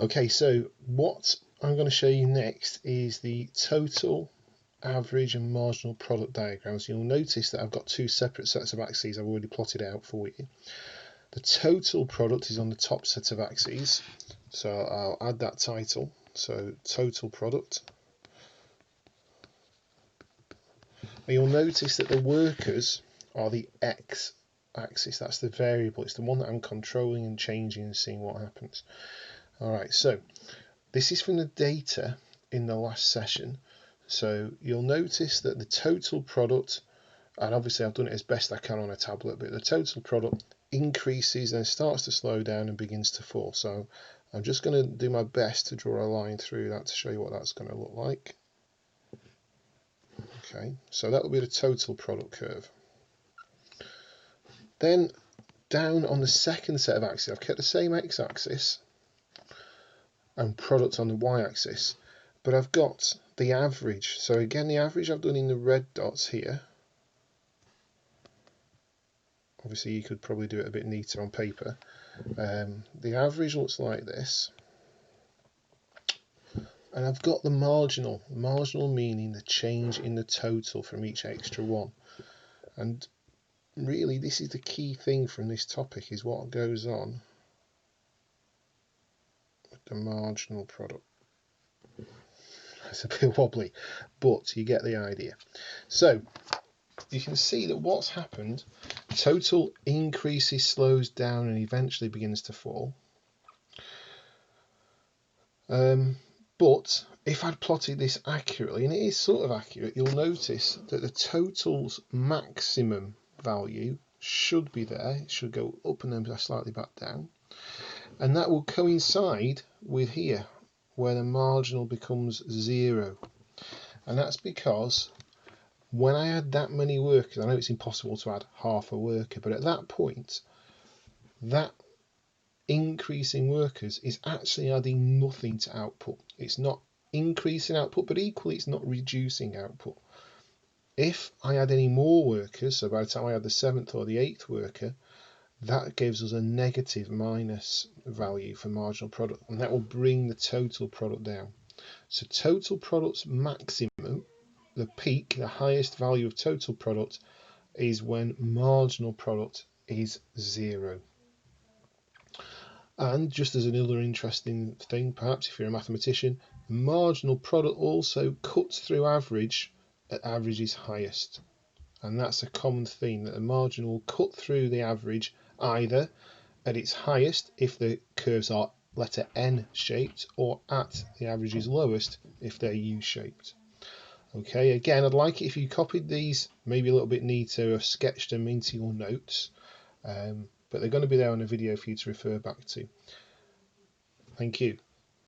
Okay, so what I'm going to show you next is the total, average and marginal product diagrams. You'll notice that I've got two separate sets of axes I've already plotted out for you. The total product is on the top set of axes, so I'll add that title. So total product. And you'll notice that the workers are the x axis. That's the variable. It's the one that I'm controlling and changing and seeing what happens. Alright, so this is from the data in the last session. So you'll notice that the total product, and obviously I've done it as best I can on a tablet, but the total product increases and starts to slow down and begins to fall. So I'm just going to do my best to draw a line through that to show you what that's going to look like. Okay, so that will be the total product curve. Then down on the second set of axes, I've kept the same x-axis and product on the y-axis, but I've got the average. So again, the average I've done in the red dots here. Obviously you could probably do it a bit neater on paper. The average looks like this, and I've got the marginal meaning the change in the total from each extra one. And really this is the key thing from this topic, is what goes on with the marginal product. It's a bit wobbly, but you get the idea. So you can see that what's happened, total increases, slows down and eventually begins to fall. But if I'd plotted this accurately, and it is sort of accurate, you'll notice that the total's maximum value should be there. It should go up and then slightly back down, and that will coincide with here where the marginal becomes 0. And that's because when I add that many workers, I know it's impossible to add half a worker, but at that point that increase in workers is actually adding nothing to output. It's not increasing output, but equally it's not reducing output. If I add any more workers, so by the time I add the 7th or the 8th worker, that gives us a negative minus value for marginal product, and that will bring the total product down. So total product's maximum, the peak, the highest value of total product, is when marginal product is 0. And just as another interesting thing, perhaps if you're a mathematician, marginal product also cuts through average at average is highest. And that's a common theme, that the marginal will cut through the average either at its highest if the curves are letter N shaped, or at the average is lowest if they're U shaped. Okay, again, I'd like it if you copied these maybe a little bit neater or sketched them into your notes, but they're going to be there on a video for you to refer back to. Thank you.